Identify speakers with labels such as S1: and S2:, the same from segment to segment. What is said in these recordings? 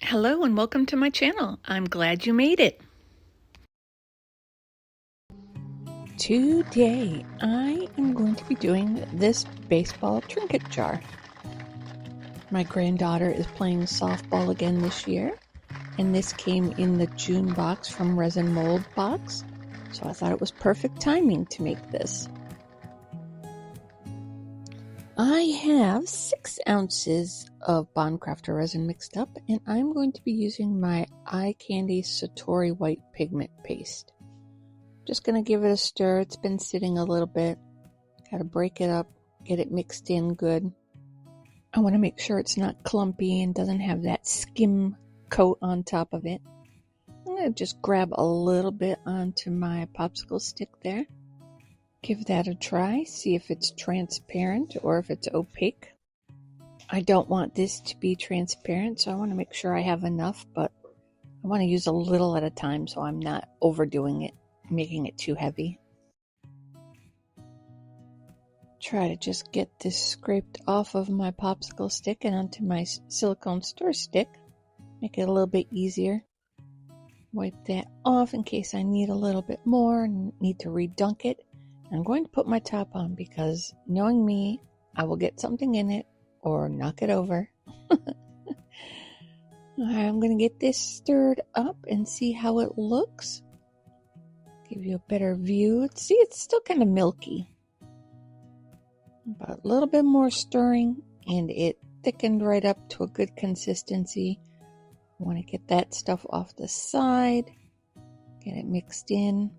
S1: Hello and welcome to my channel. I'm glad you made it. Today I am going to be doing this baseball trinket jar. My granddaughter is playing softball again this year, and this came in the June box from Resin Mold box, so I thought it was perfect timing to make this. I have 6 ounces of Bondcrafter resin mixed up, and I'm going to be using my Eye Candy Satori White Pigment Paste. Just going to give it a stir. It's been sitting a little bit. Got to break it up, get it mixed in good. I want to make sure it's not clumpy and doesn't have that skim coat on top of it. I'm going to just grab a little bit onto my popsicle stick there. Give that a try, see if it's transparent or if it's opaque. I don't want this to be transparent, so I want to make sure I have enough, but I want to use a little at a time so I'm not overdoing it, making it too heavy. Try to just get this scraped off of my popsicle stick and onto my silicone stir stick. Make it a little bit easier. Wipe that off in case I need a little bit more and need to redunk it. I'm going to put my top on because, knowing me, I will get something in it or knock it over. I'm going to get this stirred up and see how it looks. Give you a better view. See, it's still kind of milky. But a little bit more stirring and it thickened right up to a good consistency. I want to get that stuff off the side. Get it mixed in.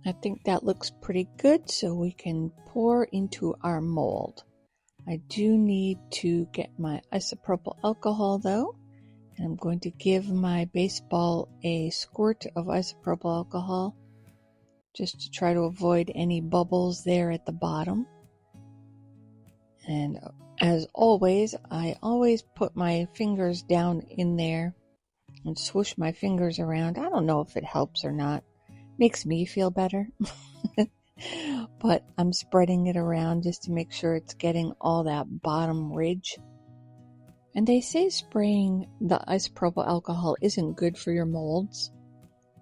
S1: I think that looks pretty good, so we can pour into our mold. I do need to get my isopropyl alcohol though, and I'm going to give my baseball a squirt of isopropyl alcohol just to try to avoid any bubbles there at the bottom. And as always, I always put my fingers down in there and swoosh my fingers around. I don't know if it helps or not. Makes me feel better, but I'm spreading it around just to make sure it's getting all that bottom ridge. And they say spraying the isopropyl alcohol isn't good for your molds.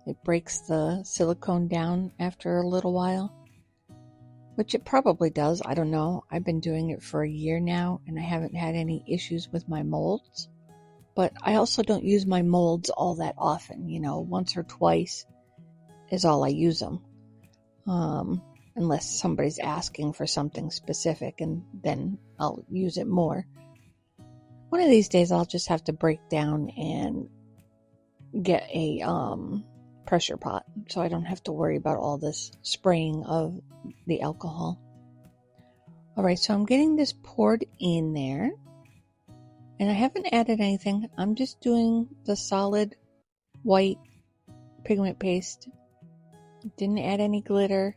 S1: It breaks the silicone down after a little while, which it probably does. I don't know. I've been doing it for a year now and I haven't had any issues with my molds, but I also don't use my molds all that often, once or twice is all I use them, unless somebody's asking for something specific, and then I'll use it more. One of these days I'll just have to break down and get a pressure pot so I don't have to worry about all this spraying of the alcohol. Alright, so I'm getting this poured in there, and I haven't added anything. I'm just doing the solid white pigment paste. Didn't add any glitter,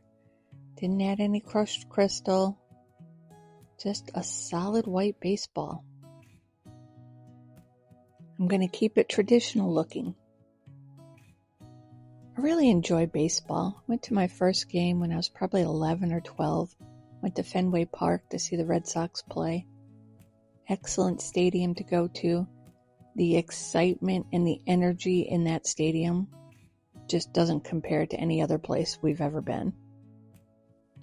S1: didn't add any crushed crystal, just a solid white baseball. I'm going to keep it traditional looking. I really enjoy baseball. Went to my first game when I was probably 11 or 12. Went to Fenway Park to see the Red Sox play. Excellent stadium to go to. The excitement and the energy in that stadium just doesn't compare to any other place we've ever been.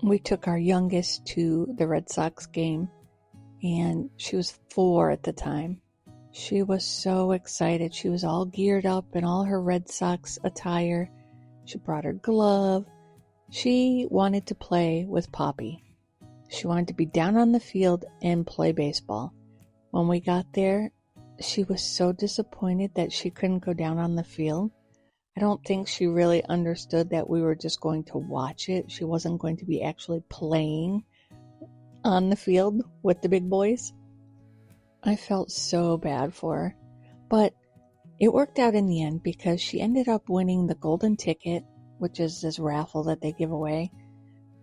S1: We took our youngest to the Red Sox game, and she was 4 at the time. She was so excited. She was all geared up in all her Red Sox attire. She brought her glove. She wanted to play with Poppy. She wanted to be down on the field and play baseball. When we got there, she was so disappointed that she couldn't go down on the field. I don't think she really understood that we were just going to watch it. She wasn't going to be actually playing on the field with the big boys. I felt so bad for her. But it worked out in the end because she ended up winning the golden ticket, which is this raffle that they give away.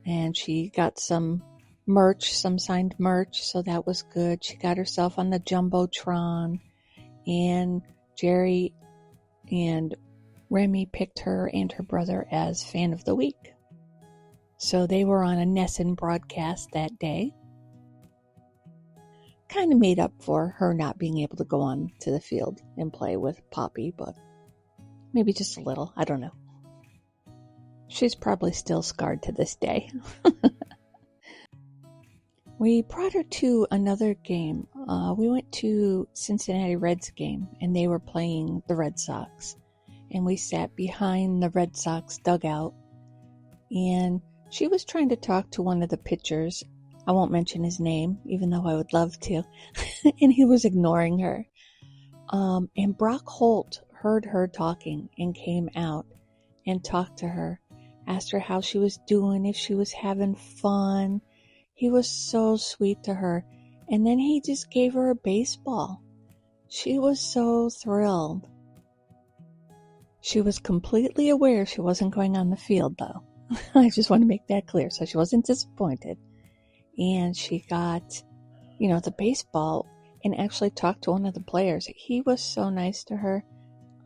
S1: And she got some merch, some signed merch, so that was good. She got herself on the Jumbotron, and Jerry and Remy picked her and her brother as Fan of the Week. So they were on a Nessun broadcast that day. kind of made up for her not being able to go on to the field and play with Poppy, but maybe just a little. I don't know. She's probably still scarred to this day. We brought her to another game. We went to Cincinnati Reds game, and they were playing the Red Sox. And we sat behind the Red Sox dugout, and she was trying to talk to one of the pitchers. I won't mention his name, even though I would love to. And he was ignoring her. And Brock Holt heard her talking and came out and talked to her, asked her how she was doing, if she was having fun. He was so sweet to her. And then he just gave her a baseball. She was so thrilled. She was completely aware she wasn't going on the field, though. I just want to make that clear. So she wasn't disappointed. And she got, the baseball and actually talked to one of the players. He was so nice to her.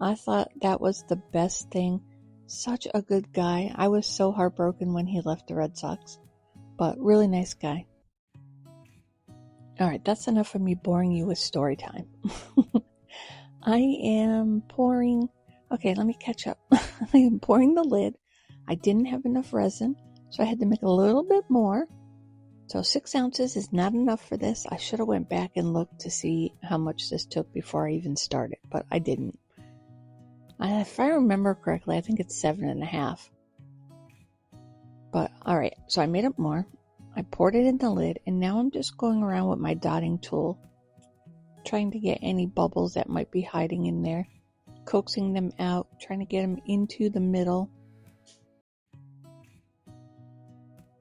S1: I thought that was the best thing. Such a good guy. I was so heartbroken when he left the Red Sox. But really nice guy. All right, that's enough of me boring you with story time. I am pouring... Okay, let me catch up. I am pouring the lid. I didn't have enough resin, so I had to make a little bit more. So 6 ounces is not enough for this. I should have went back and looked to see how much this took before I even started, but I didn't. If I remember correctly, I think it's 7.5. But all right, so I made up more. I poured it in the lid, and now I'm just going around with my dotting tool, trying to get any bubbles that might be hiding in there, coaxing them out, trying to get them into the middle.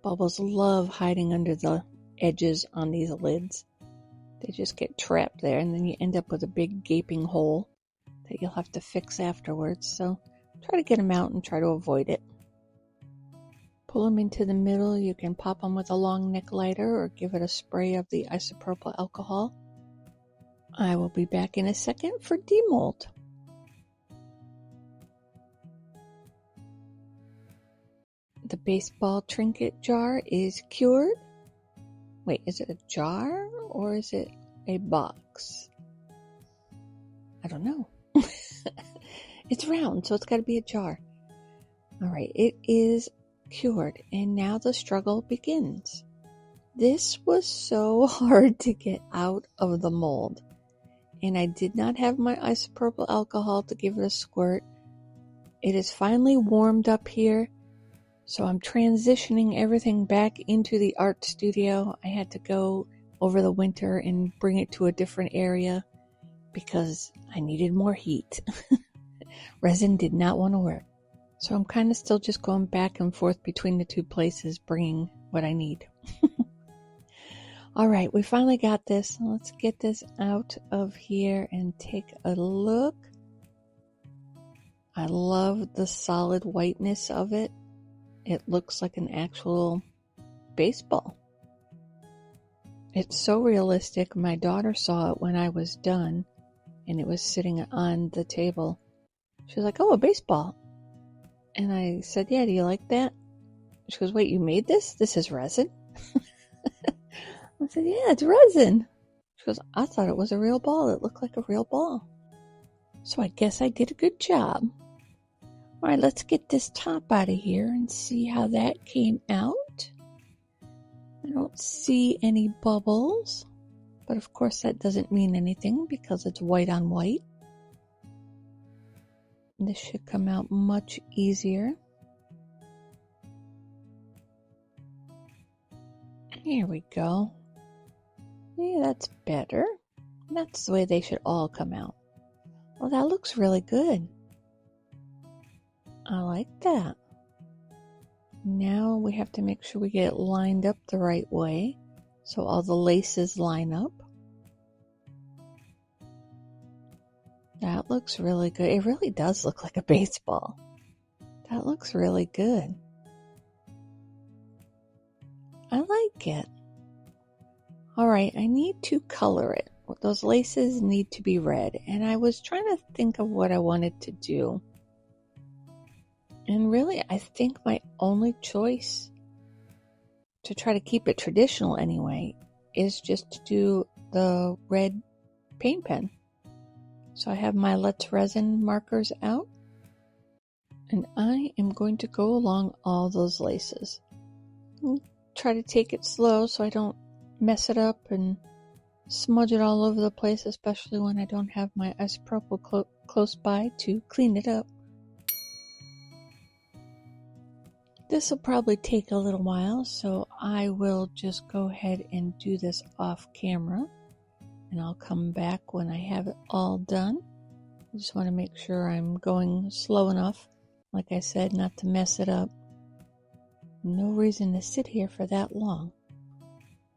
S1: Bubbles love hiding under the edges on these lids. They just get trapped there, and then you end up with a big gaping hole that you'll have to fix afterwards. So try to get them out and try to avoid it. Pull them into the middle. You can pop them with a long neck lighter or give it a spray of the isopropyl alcohol. I will be back in a second for demold. The baseball trinket jar is cured. Wait, is it a jar or is it a box? I don't know. It's round, so it's got to be a jar. All right, it is cured, and now the struggle begins. This was so hard to get out of the mold, and I did not have my isopropyl alcohol to give it a squirt. It is finally warmed up here, so I'm transitioning everything back into the art studio. I had to go over the winter and bring it to a different area because I needed more heat. Resin did not want to work. So I'm kind of still just going back and forth between the two places, bringing what I need. All right, we finally got this. Let's get this out of here and take a look. I love the solid whiteness of it. It looks like an actual baseball. It's so realistic. My daughter saw it when I was done, and it was sitting on the table. She was like, "Oh, a baseball." And I said, "Yeah, do you like that?" She goes, "Wait, you made this? This is resin?" I said, "Yeah, it's resin." She goes, "I thought it was a real ball. It looked like a real ball." So I guess I did a good job. All right, let's get this top out of here and see how that came out. I don't see any bubbles, but of course that doesn't mean anything because it's white on white. This should come out much easier. Here we go. Yeah, that's better. That's the way they should all come out. Well, that looks really good. I like that. Now we have to make sure we get it lined up the right way so all the laces line up. That looks really good. It really does look like a baseball. That looks really good. I like it. All right, I need to color it. Those laces need to be red. And I was trying to think of what I wanted to do. And really, I think my only choice to try to keep it traditional anyway is just to do the red paint pen. So I have my Let's Resin markers out, and I am going to go along all those laces. I'll try to take it slow so I don't mess it up and smudge it all over the place, especially when I don't have my isopropyl close by to clean it up. This will probably take a little while, so I will just go ahead and do this off camera, and I'll come back when I have it all done. I just want to make sure I'm going slow enough, like I said, not to mess it up. No reason to sit here for that long.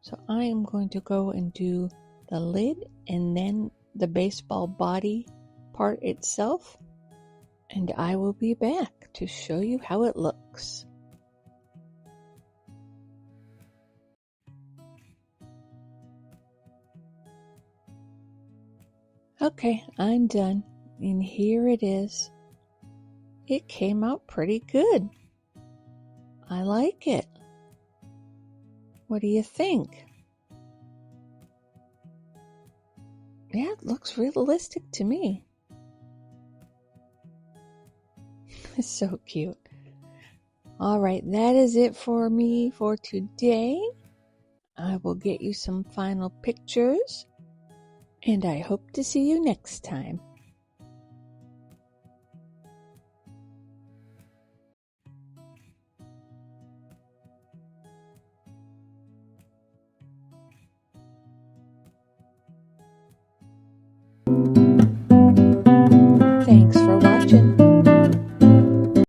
S1: So I am going to go and do the lid and then the baseball body part itself, and I will be back to show you how it looks. Okay, I'm done, and here it is. It came out pretty good. I like it. What do you think? Yeah, it looks realistic to me. It's so cute. All right, that is it for me for today. I will get you some final pictures, and I hope to see you next time. Thanks